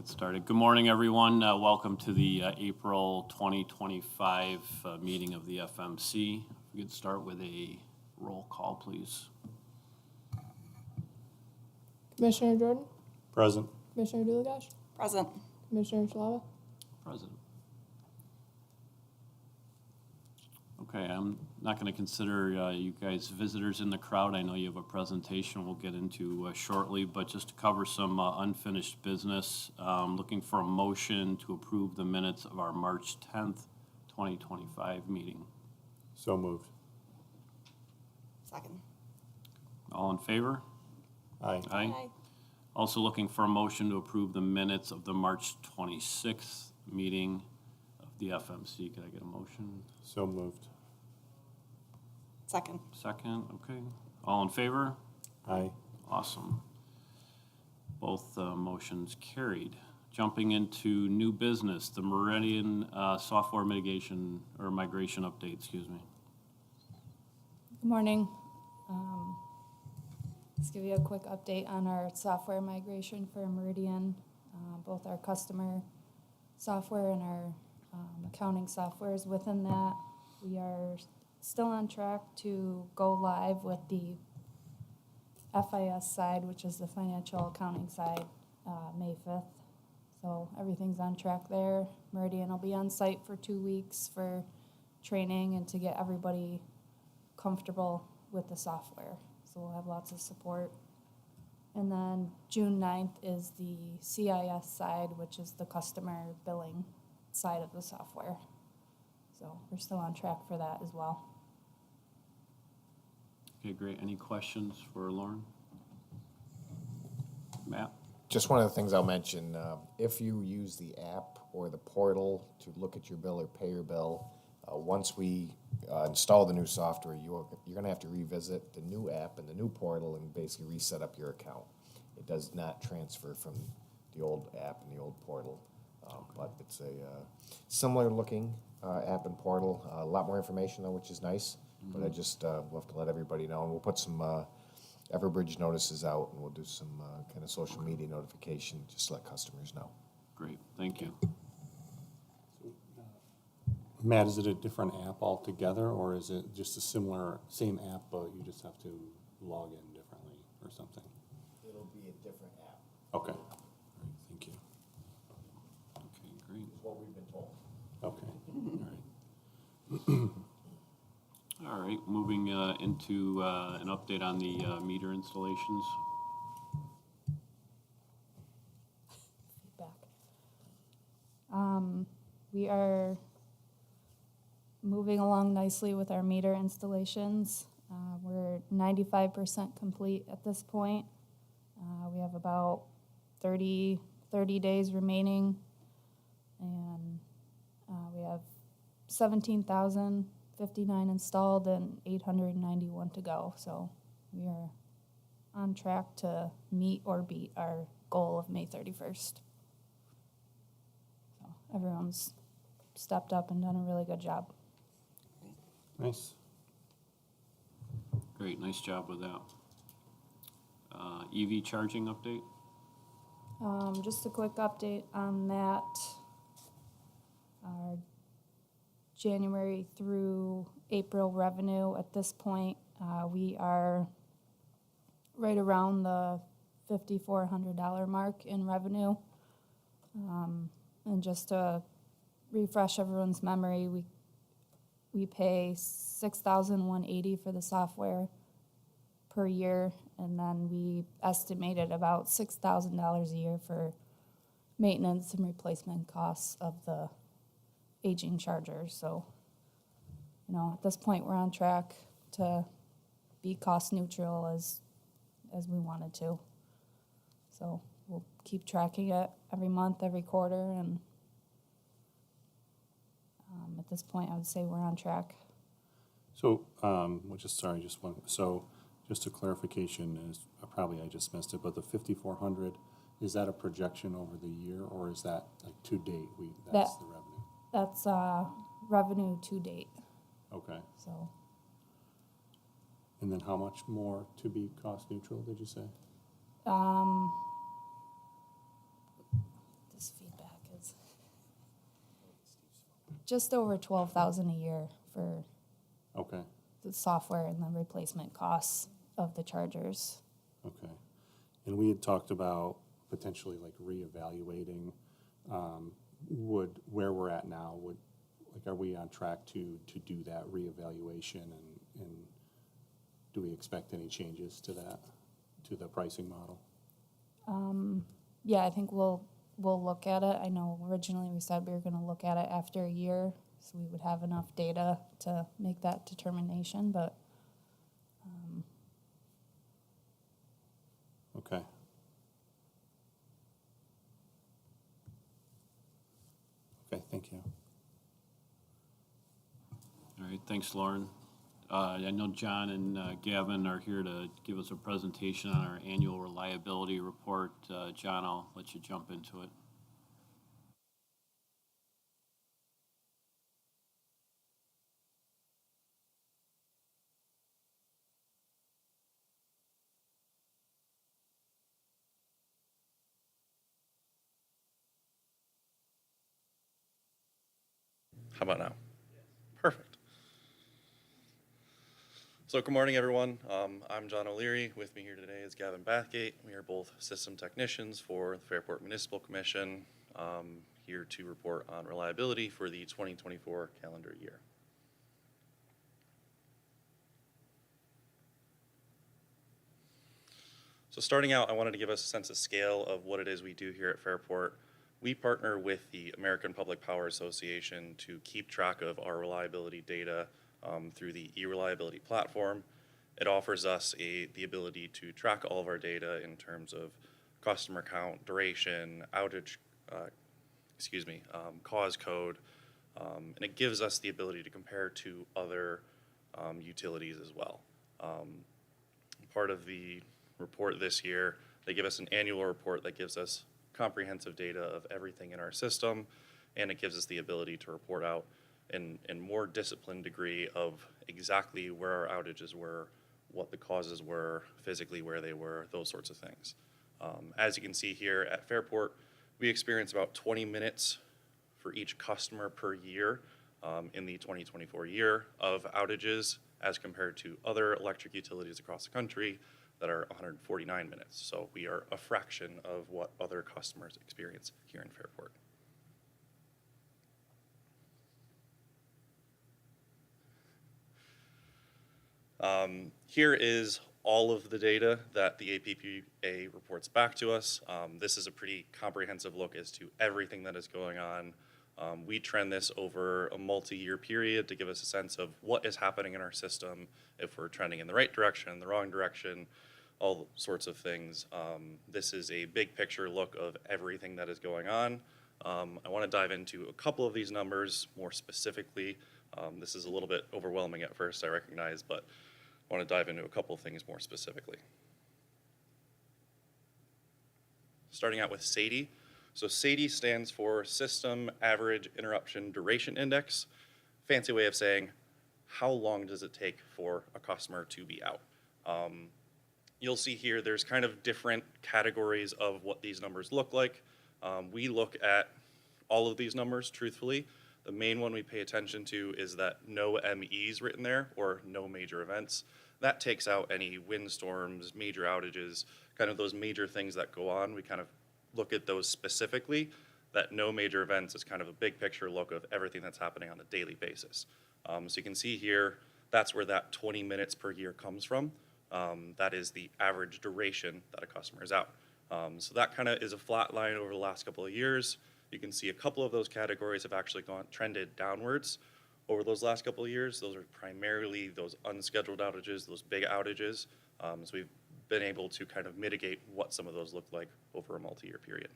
Get started. Good morning, everyone. Welcome to the April 2025 meeting of the FMC. If we could start with a roll call, please. Commissioner Jordan? Present. Commissioner Duligash? Present. Commissioner Shalava? Present. Okay, I'm not going to consider you guys visitors in the crowd. I know you have a presentation we'll get into shortly, but just to cover some unfinished business, looking for a motion to approve the minutes of our March 10th, 2025 meeting. So moved. Second. All in favor? Aye. Aye. Also looking for a motion to approve the minutes of the March 26th meeting of the FMC. Could I get a motion? So moved. Second. Second, okay. All in favor? Aye. Awesome. Both motions carried. Jumping into new business, the Meridian software mitigation or migration update, excuse me. Good morning. Let's give you a quick update on our software migration for Meridian, both our customer software and our accounting softwares. Within that, we are still on track to go live with the FIS side, which is the financial accounting side, May 5th. So everything's on track there. Meridian will be on site for 2 weeks for training and to get everybody comfortable with the software. So we'll have lots of support. And then June 9th is the CIS side, which is the customer billing side of the software. So we're still on track for that as well. Okay, great. Any questions for Lauren? Matt? Just one of the things I'll mention, if you use the app or the portal to look at your bill or pay your bill, once we install the new software, you're going to have to revisit the new app and the new portal and basically reset up your account. It does not transfer from the old app and the old portal, but it's a similar looking app and portal. A lot more information though, which is nice. But I just love to let everybody know, and we'll put some Everbridge notices out, and we'll do some kind of social media notification just to let customers know. Great, thank you. Matt, is it a different app altogether, or is it just a same app, but you just have to log in differently or something? It'll be a different app. Okay. Great, thank you. Okay, great. Is what we've been told. Okay. All right. All right, moving into an update on the meter installations. Feedback. We are moving along nicely with our meter installations. We're 95% complete at this point. We have about 30 days remaining, and we have 17,059 installed and 891 to go. So we are on track to meet or beat our goal of May 31st. So everyone's stepped up and done a really good job. Nice. Great, nice job with that. EV charging update? Just a quick update on that. Our January through April revenue at this point, we are right around the $5,400 mark in revenue. And just to refresh everyone's memory, we pay $6,180 for the software per year, and then we estimated about $6,000 a year for maintenance and replacement costs of the aging chargers. So, at this point we're on track to be cost neutral as we wanted to. So we'll keep tracking it every month, every quarter, and at this point I would say we're on track. So, just a clarification is probably I just missed it, but the 5,400, is that a projection over the year, or is that like to date? That's the revenue. That's revenue to date. Okay. So. And then how much more to be cost neutral, did you say? This just over 12,000 a year for Okay, the software and the replacement costs of the chargers. okay. And we had talked about potentially like reevaluating, where we're at now, are we on track to do that reevaluation and do we expect any changes to that, to the pricing model? Yeah, I think we'll look at it. I know originally we said we were gonna look at it after a year, so we would have enough data to make that determination, but Okay. Okay, thank you. All right, thanks, Lauren. I know John and Gavin are here to give us a presentation on our annual reliability report. John, I'll let you jump into it. How about now? Perfect. So good morning, everyone. I'm John O'Leary. With me here today is Gavin Bathgate. We are both system technicians for the Fairport Municipal Commission, here to report on reliability for the 2024 calendar year. So starting out, I wanted to give us a sense of scale of what it is we do here at Fairport. We partner with the American Public Power Association to keep track of our reliability data through the e-reliability platform. It offers us the ability to track all of our data in terms of customer count, duration, outage, cause code, and it gives us the ability to compare to other utilities as well. Part of the report this year, they give us an annual report that gives us comprehensive data of everything in our system, and it gives us the ability to report out in more disciplined degree of exactly where our outages were, what the causes were, physically where they were, those sorts of things. As you can see here at Fairport, we experience about 20 minutes for each customer per year in the 2024 year of outages as compared to other electric utilities across the country that are 149 minutes. So we are a fraction of what other customers experience here in Fairport. Here is all of the data that the APPA reports back to us. This is a pretty comprehensive look as to everything that is going on. We trend this over a multi-year period to give us a sense of what is happening in our system, if we're trending in the right direction, the wrong direction, all sorts of things. This is a big picture look of everything that is going on. I want to dive into a couple of these numbers more specifically. This is a little bit overwhelming at first, I recognize, but I want to dive into a couple of things more specifically. Starting out with SAIDI. So SAIDI stands for System Average Interruption Duration Index. Fancy way of saying, how long does it take for a customer to be out? You'll see here there's kind of different categories of what these numbers look like. We look at all of these numbers, truthfully. The main one we pay attention to is that no MEs written there, or no major events. That takes out any windstorms, major outages, kind of those major things that go on. We kind of look at those specifically. That no major events is kind of a big picture look of everything that's happening on a daily basis. So you can see here, that's where that 20 minutes per year comes from. That is the average duration that a customer is out. So that kind of is a flat line over the last couple of years. You can see a couple of those categories have actually trended downwards over those last couple of years. Those are primarily those unscheduled outages, those big outages. So we've been able to kind of mitigate what some of those look like over a multi-year period.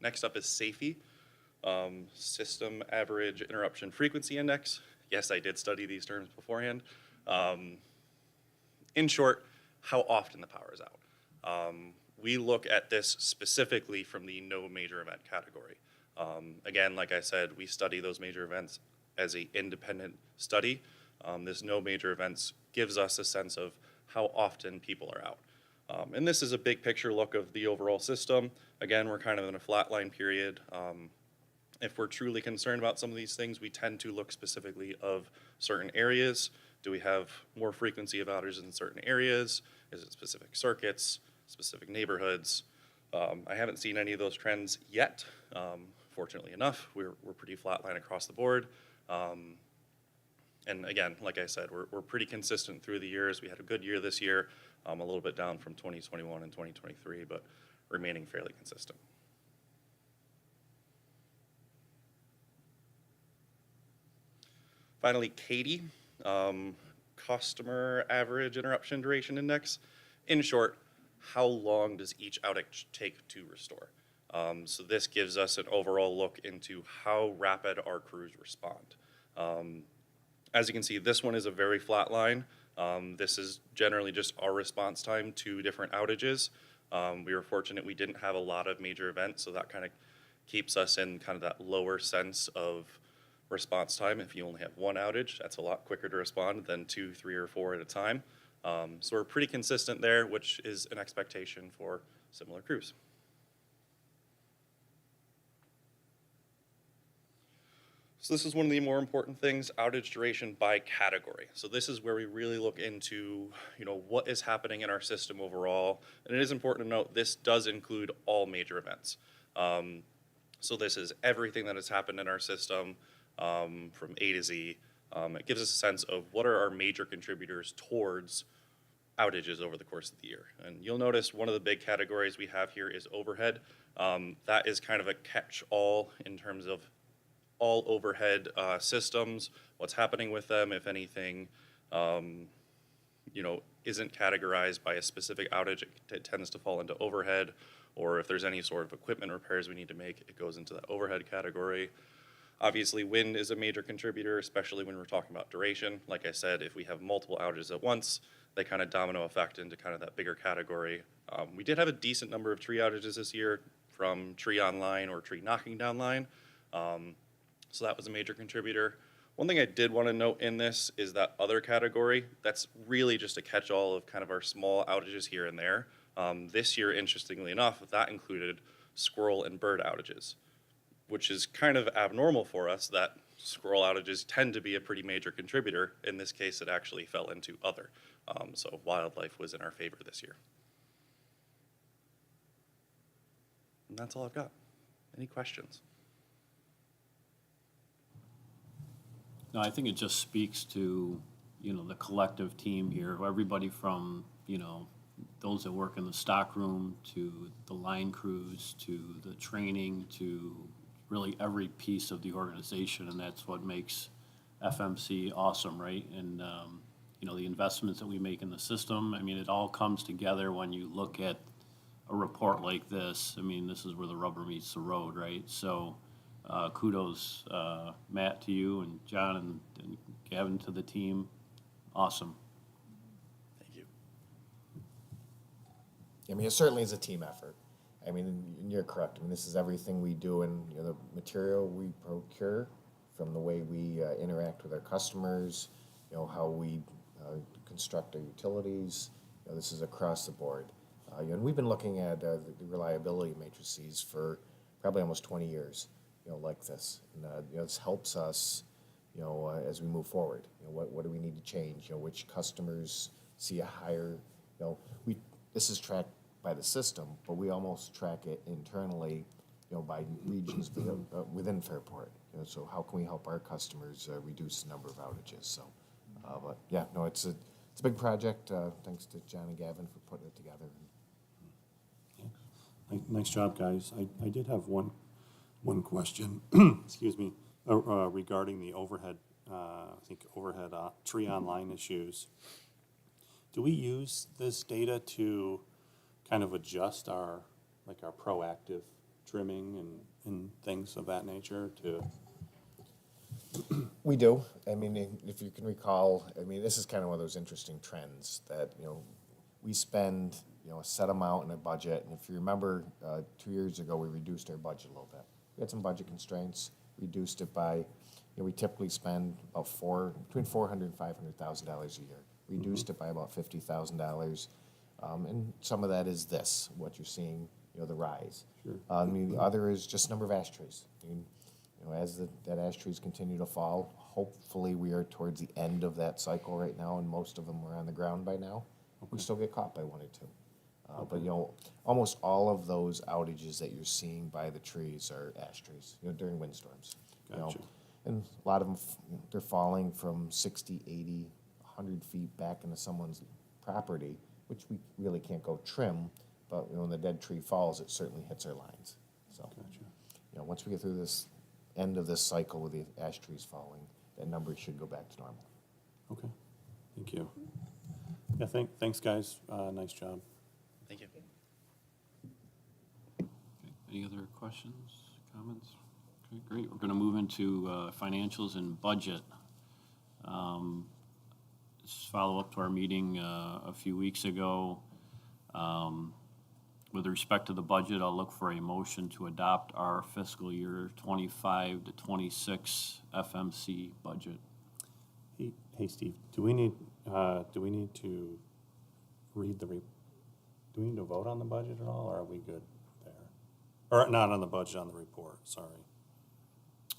Next up is SAFE, System Average Interruption Frequency Index. Yes, I did study these terms beforehand. In short, how often the power is out. We look at this specifically from the no major event category. Again, like I said, we study those major events as an independent study. This no major events gives us a sense of how often people are out. And this is a big picture look of the overall system. Again, we're kind of in a flatline period. If we're truly concerned about some of these things, we tend to look specifically of certain areas. Do we have more frequency of outages in certain areas? Is it specific circuits, specific neighborhoods? I haven't seen any of those trends yet. Fortunately enough, we're pretty flatline across the board. And again, like I said, we're pretty consistent through the years. We had a good year this year, a little bit down from 2021 and 2023, but remaining fairly consistent. Finally, Katie, customer average interruption duration index. In short, how long does each outage take to restore? So this gives us an overall look into how rapid our crews respond. As you can see, this one is a very flat line. This is generally just our response time to different outages. We were fortunate we didn't have a lot of major events, so that kind of keeps us in kind of that lower sense of response time. If you only have one outage, that's a lot quicker to respond than 2, 3, or 4 at a time. So we're pretty consistent there, which is an expectation for similar crews. So this is one of the more important things, outage duration by category. So this is where we really look into, what is happening in our system overall. And it is important to note this does include all major events. So this is everything that has happened in our system from A to Z. It gives us a sense of what are our major contributors towards outages over the course of the year. And you'll notice one of the big categories we have here is overhead. That is kind of a catch-all in terms of all overhead systems, what's happening with them, if anything, isn't categorized by a specific outage, it tends to fall into overhead, or if there's any sort of equipment repairs we need to make, it goes into that overhead category. Obviously, wind is a major contributor, especially when we're talking about duration. Like I said, if we have multiple outages at once, they kind of domino effect into kind of that bigger category. We did have a decent number of tree outages this year from tree online or tree knocking down line. So that was a major contributor. One thing I did want to note in this is that other category, that's really just a catch-all of kind of our small outages here and there. This year, interestingly enough, that included squirrel and bird outages, which is kind of abnormal for us that squirrel outages tend to be a pretty major contributor. In this case, it actually fell into other. So wildlife was in our favor this year. And that's all I've got. Any questions? No, I think it just speaks to, the collective team here, everybody from, those that work in the stock room to the line crews to the training to really every piece of the organization, and that's what makes FMC awesome, right? And, the investments that we make in the system, it all comes together when you look at a report like this. This is where the rubber meets the road, right? So kudos, Matt, to you, and John and Gavin to the team. Awesome. Thank you. It certainly is a team effort. And you're correct. This is everything we do, and the material we procure, from the way we interact with our customers, how we construct our utilities. This is across the board. And we've been looking at the reliability matrices for probably almost 20 years, like this. And this helps us, as we move forward. What do we need to change? Which customers see a higher, this is tracked by the system, but we almost track it internally, by regions within Fairport. So how can we help our customers reduce the number of outages? So, but yeah, no, it's a big project. Thanks to John and Gavin for putting it together. Nice job, guys. I did have one question, excuse me, regarding the overhead, overhead tree online issues. Do we use this data to kind of adjust our proactive trimming and things of that nature to? We do. If you can recall, this is kind of one of those interesting trends that, we spend, a set amount in a budget. And if you remember, 2 years ago, we reduced our budget a little bit. We had some budget constraints, reduced it by, we typically spend about between $400,000 and $500,000 a year. Reduced it by about $50,000. And some of that is this, what you're seeing, the rise. Sure. The other is just number of ash trees. As that ash trees continue to fall, hopefully we are towards the end of that cycle right now, and most of them are on the ground by now. We still get caught by one or two. But almost all of those outages that you're seeing by the trees are ash trees, during windstorms. Gotcha. And a lot of them, they're falling from 60, 80, 100 feet back into someone's property, which we really can't go trim, but when the dead tree falls, it certainly hits our lines. So, Gotcha. once we get through this end of this cycle with the ash trees falling, that number should go back to normal. Okay, thank you. Yeah, thanks, guys. Nice job. Thank you. Okay, any other questions, comments? Okay, great. We're going to move into financials and budget. Just follow up to our meeting a few weeks ago. With respect to the budget, I'll look for a motion to adopt our fiscal year 25 to 26 FMC budget. Hey, Steve, do we need to read do we need to vote on the budget at all, or are we good there? Or not on the budget, on the report, sorry.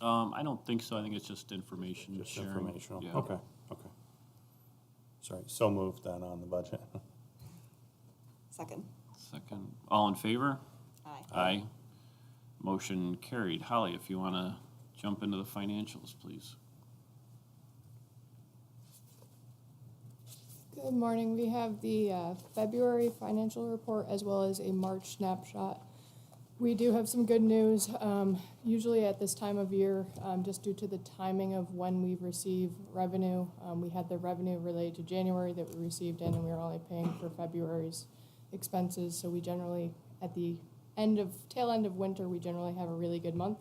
I don't think so. I think it's just information Just sharing. informational? Yeah. Okay. Sorry, so moved then on the budget. Second. Second. All in favor? Aye. Aye. Motion carried. Holly, if you want to jump into the financials, please. Good morning. We have the February financial report as well as a March snapshot. We do have some good news. Usually at this time of year, just due to the timing of when we receive revenue, we had the revenue related to January that we received in, and we were only paying for February's expenses. So we generally, at the tail end of winter, we generally have a really good month.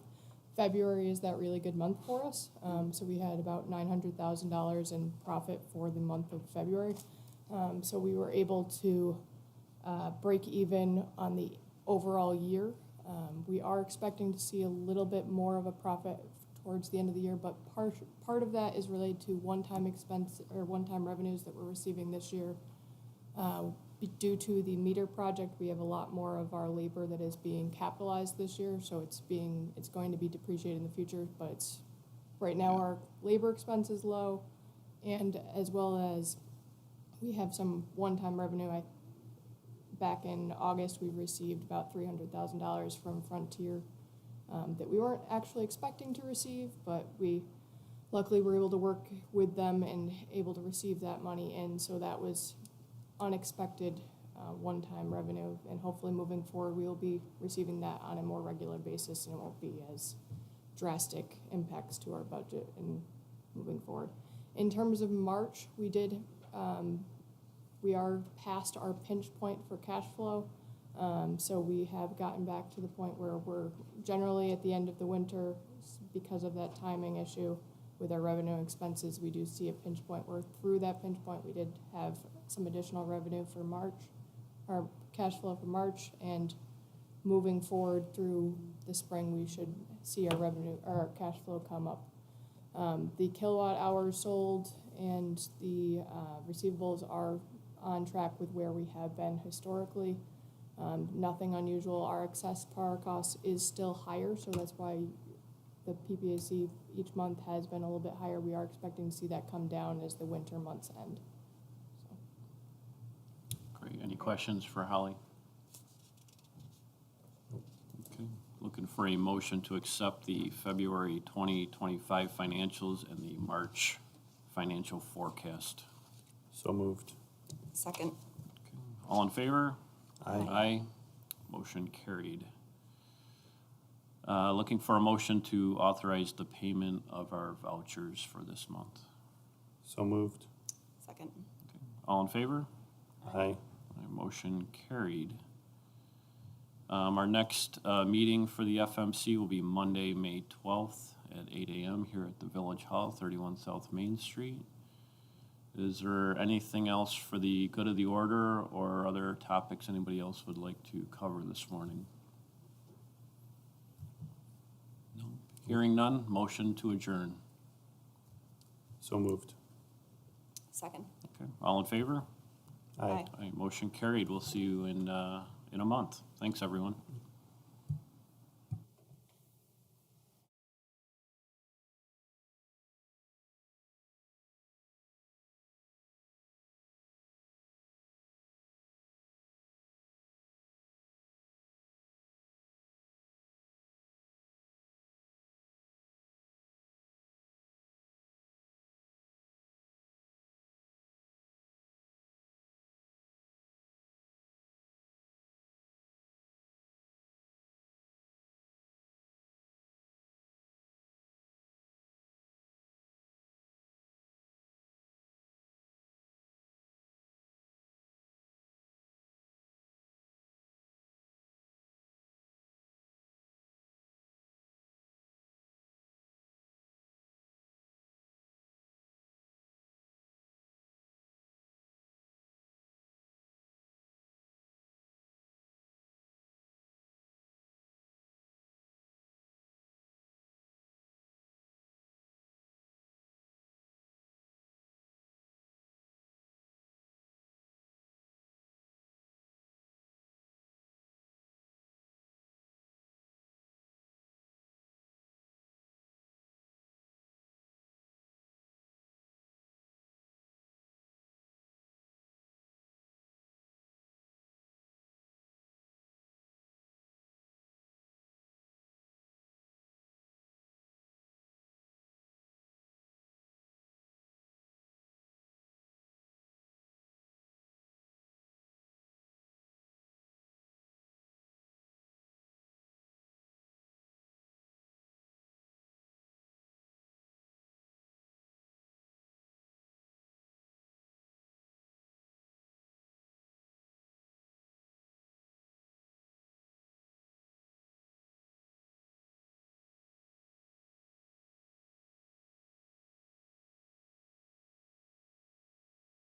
February is that really good month for us. So we had about $900,000 in profit for the month of February. So we were able to break even on the overall year. We are expecting to see a little bit more of a profit towards the end of the year, but part of that is related to one-time expense or one-time revenues that we're receiving this year. Due to the meter project, we have a lot more of our labor that is being capitalized this year, so it's going to be depreciated in the future, but right now our labor expense is low, and as well as we have some one-time revenue. Back in August, we received about $300,000 from Frontier that we weren't actually expecting to receive, but we luckily were able to work with them and able to receive that money, and so that was unexpected one-time revenue, and hopefully moving forward we will be receiving that on a more regular basis, and it won't be as drastic impacts to our budget and moving forward. In terms of March, we are past our pinch point for cash flow, so we have gotten back to the point where we're generally at the end of the winter, because of that timing issue with our revenue and expenses, we do see a pinch point. We're through that pinch point. We did have some additional revenue for March, or cash flow for March, and moving forward through the spring, we should see our our cash flow come up. The kilowatt hours sold and the receivables are on track with where we have been historically. Nothing unusual. Our excess power cost is still higher, so that's why the PPAC each month has been a little bit higher. We are expecting to see that come down as the winter months end. Great. Any questions for Holly? Okay. Looking for a motion to accept the February 2025 financials and the March financial forecast. So moved. Second. Okay. All in favor? Aye. Aye. Motion carried. Looking for a motion to authorize the payment of our vouchers for this month. So moved. Second. Okay. All in favor? Aye. Motion carried. Our next meeting for the FMC will be Monday, May 12th at 8 a.m. here at the Village Hall, 31 South Main Street. Is there anything else for the good of the order or other topics anybody else would like to cover this morning? No. Hearing none, motion to adjourn. So moved. Second. Okay. All in favor? Aye. Aye, motion carried. We'll see you in a month. Thanks, everyone.